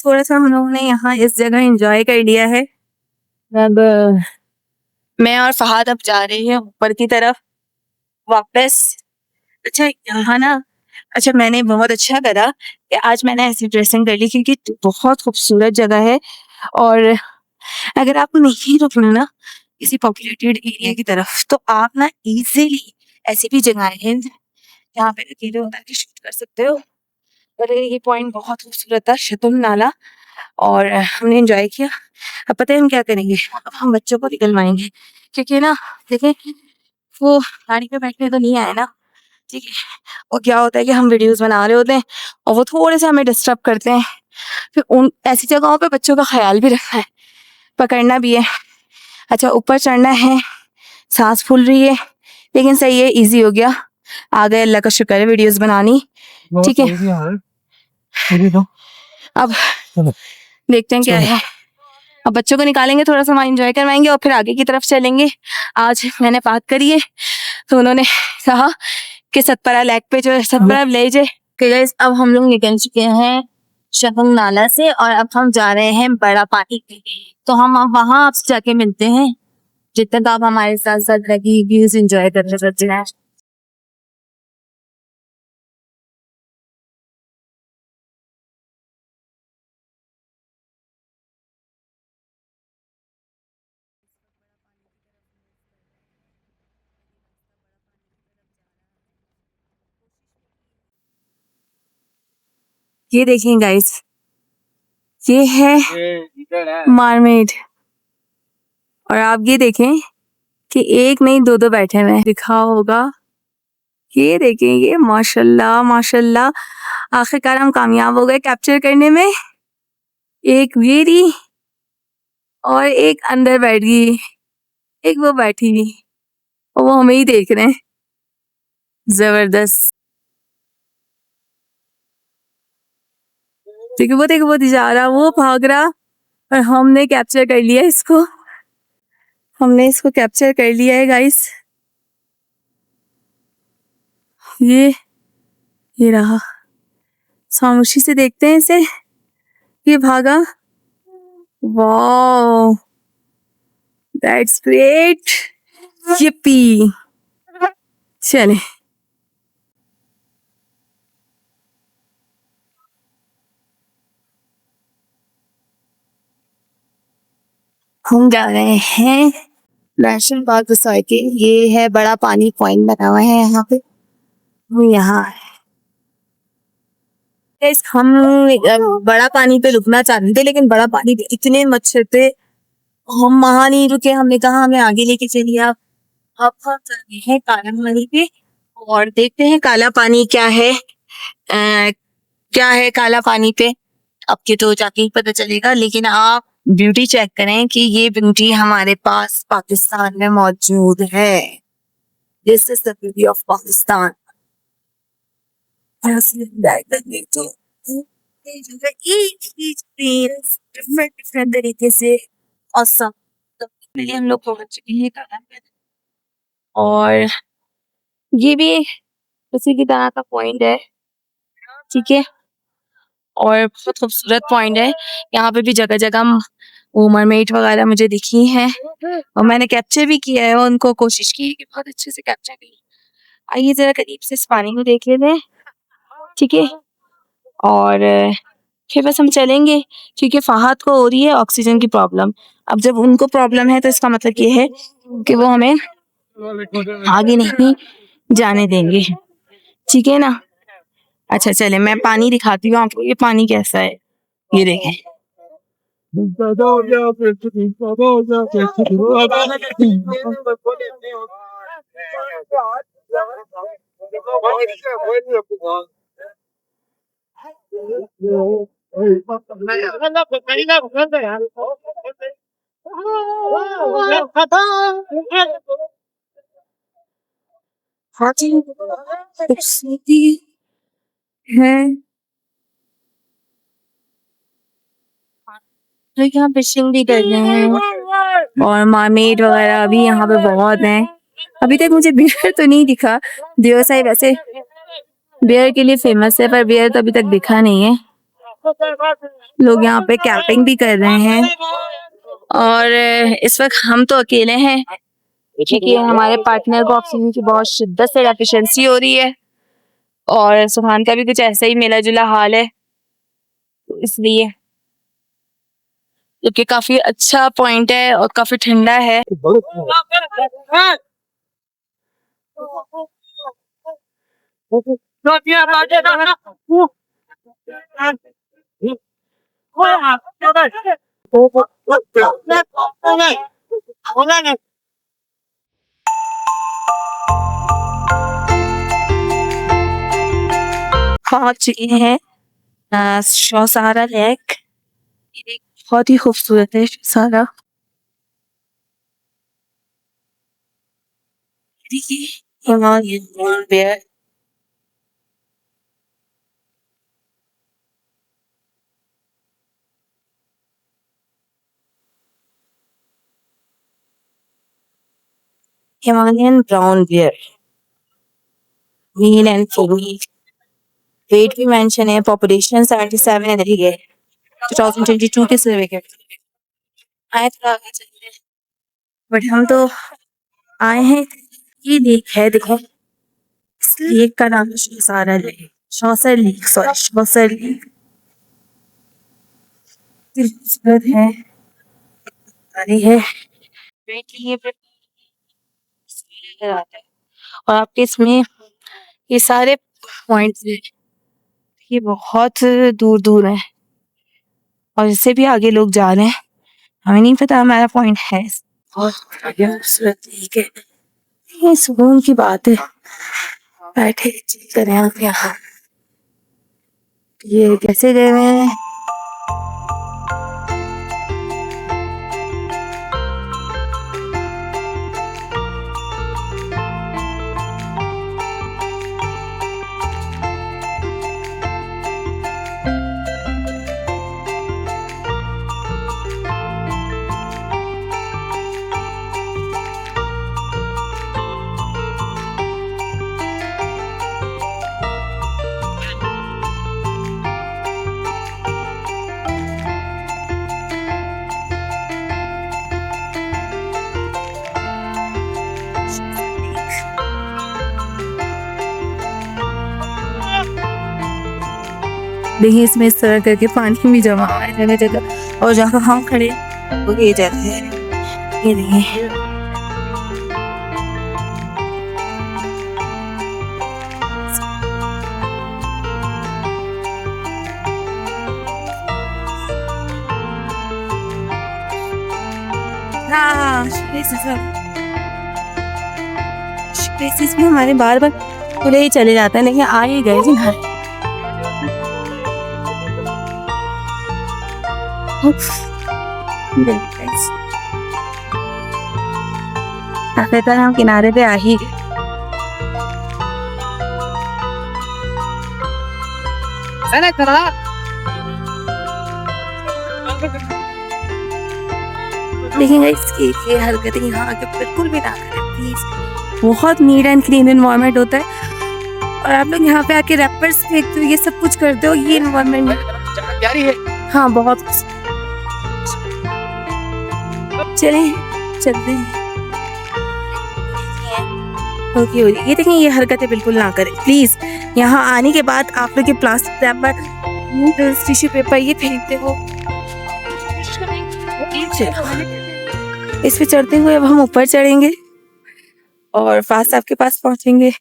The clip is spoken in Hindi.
थोड़ा सा हम लोगों ने यहाँ इस जगह एंजॉय कर लिया है। अब मैं और फहाद अब जा रहे हैं ऊपर की तरफ वापस। अच्छा यहाँ ना, अच्छा मैंने बहुत अच्छा करा कि आज मैंने ऐसी ड्रेसिंग कर ली क्योंकि बहुत खूबसूरत जगह है। और अगर आपको नहीं रुकना ना किसी पॉपुलेटेड एरिया की तरफ तो आप ना इजीली ऐसी भी जगहें हैं जहाँ पे अकेले उतर के शूट कर सकते हो। और ये पॉइंट बहुत खूबसूरत था, शतुल नाला, और हमने एंजॉय किया। अब पता है हम क्या करेंगे, अब हम बच्चों को निकलवाएंगे क्योंकि ना देखें वो गाड़ी पे बैठने तो नहीं आए ना, ठीक है। और क्या होता है कि हम वीडियोस बना रहे होते हैं और वो थोड़े से हमें डिस्टर्ब करते हैं, फिर उन ऐसी जगहों पे बच्चों का ख्याल भी रखना है, पकड़ना भी है। अच्छा ऊपर चढ़ना है, सांस फूल रही है लेकिन सही है, इजी हो गया, आ गए, अल्लाह का शुक्र है वीडियोस बनानी, ठीक है। अब देखते हैं क्या है, अब बच्चों को निकालेंगे, थोड़ा सा वहाँ एंजॉय करवाएंगे और फिर आगे की तरफ चलेंगे। आज मैंने बात करी है तो उन्होंने कहा कि सतपरा लेक पे जो सतपरा विलेज है कि गाइस अब हम लोग निकल चुके हैं शतुल नाला से और अब हम जा रहे हैं बड़ा पानी पे। तो हम अब वहाँ आपसे जाके मिलते हैं जब तक आप हमारे साथ साथ लगी व्यूज एंजॉय करने सकते हैं। ये देखिए गाइस, ये है मरमेड, और आप ये देखें कि एक नहीं दो दो बैठे हुए हैं, दिखा होगा। ये देखें, ये माशाल्लाह माशाल्लाह, आखिरकार हम कामयाब हो गए कैप्चर करने में। एक वेरी और एक अंदर बैठ गई, एक वो बैठी हुई और वो हमें ही देख रहे हैं, जबरदस्त। देखो वो जा रहा, वो भाग रहा और हमने कैप्चर कर लिया इसको, हमने इसको कैप्चर कर लिया है गाइस। ये रहा, खामोशी से देखते हैं इसे, ये भागा, वाओ दैट्स ग्रेट, yippee। चले हम जा रहे हैं नेशनल पार्क सोसाइटी। ये है बड़ा पानी पॉइंट बना हुआ है यहाँ पे, यहाँ हम बड़ा पानी पे रुकना चाहते थे लेकिन बड़ा पानी पे इतने मच्छर थे, हम वहां नहीं रुके, हमने कहा हमें आगे लेके चलिए आप। अब हम चल रहे हैं काला पानी पे और देखते हैं काला पानी क्या है, क्या है काला पानी पे, अब के तो जाके ही पता चलेगा। लेकिन आप ब्यूटी चेक करें कि ये ब्यूटी हमारे पास पाकिस्तान में मौजूद है। This is the beauty of Pakistan. Different तरीके से औसम, तो हम लोग पहुंच चुके हैं काला पानी, और ये भी उसी की तरह का पॉइंट है, ठीक है, और बहुत खूबसूरत पॉइंट है। यहाँ पे भी जगह जगह वो मरमेड वगैरह मुझे दिखी हैं और मैंने कैप्चर भी किया है और उनको कोशिश की है कि बहुत अच्छे से कैप्चर करें। आइए जरा करीब से इस पानी को देख लेते हैं, ठीक है, और फिर बस हम चलेंगे क्योंकि फहाद को हो रही है ऑक्सीजन की प्रॉब्लम। अब जब उनको प्रॉब्लम है तो इसका मतलब ये है कि वो हमें आगे नहीं जाने देंगे, ठीक है ना। अच्छा चले मैं पानी दिखाती हूँ आपको, ये पानी कैसा है, ये देखें। खूबसूरती है, तो यहाँ फिशिंग भी कर रहे हैं और मरमेड वगैरह भी यहाँ पे बहुत हैं। अभी तक मुझे बियर तो नहीं दिखा, बियर साहिब वैसे बियर के लिए फेमस है पर बियर तो अभी तक दिखा नहीं है। लोग यहाँ पे कैंपिंग भी कर रहे हैं और इस वक्त हम तो अकेले हैं क्योंकि हमारे पार्टनर को ऑक्सीजन की बहुत शिद्दत से डेफिशिएंसी हो रही है और सुभान का भी कुछ ऐसा ही मिला जुला हाल है, तो इसलिए क्योंकि काफी अच्छा पॉइंट है और काफी ठंडा है। पहुंच चुके हैं शौसारा लेक। ये बहुत ही खूबसूरत है शौसारा। देखिए Himalayan brown bear. Himalayan brown bear male and female. Weight भी मेंशन है। पॉपुलेशन 77 है। देखिए 2022 के सर्वे के आए तो आगे चलते हैं, बट हम तो आए हैं ये लेक है। देखो इस लेक का नाम है शौसारा लेक। शौसर लेक, सॉरी शौसर लेक। खूबसूरत है, पानी है। ये आता है और आपके इसमें ये सारे पॉइंट्स हैं, ये बहुत दूर दूर है और इससे भी आगे लोग जा रहे हैं। हमें नहीं पता हमारा पॉइंट है। बहुत खूबसूरत लेक है, ये सुकून की बात है। बैठे चिल करें आप यहाँ। ये कैसे गए हुए हैं? देखिए इसमें इस तरह करके पानी भी जमा हुआ है जगह जगह, और जहाँ हम खड़े वो ये जगह है। ये देखिए हाँ स्पेसेस भी हमारे बार बार खुले ही चले जाते हैं, लेकिन आ ही गए जी ना। आखिरकार हम किनारे पे आ ही गए। लेकिन इसकी ये हरकतें यहाँ आके बिल्कुल भी ना करें प्लीज। बहुत नीट एंड क्लीन एनवायरनमेंट होता है और आप लोग यहाँ पे आके रैपर्स फेंकते हो, ये सब कुछ करते हो। ये एनवायरनमेंट हाँ बहुत। चलें चलते हैं। ये देखें ये हरकतें बिल्कुल ना करें प्लीज। यहाँ आने के बाद आप लोग ये प्लास्टिक रैपर, टिश्यू पेपर ये फेंकते हो। इस पे चढ़ते हुए अब हम ऊपर चढ़ेंगे और फास्ट आपके पास पहुंचेंगे।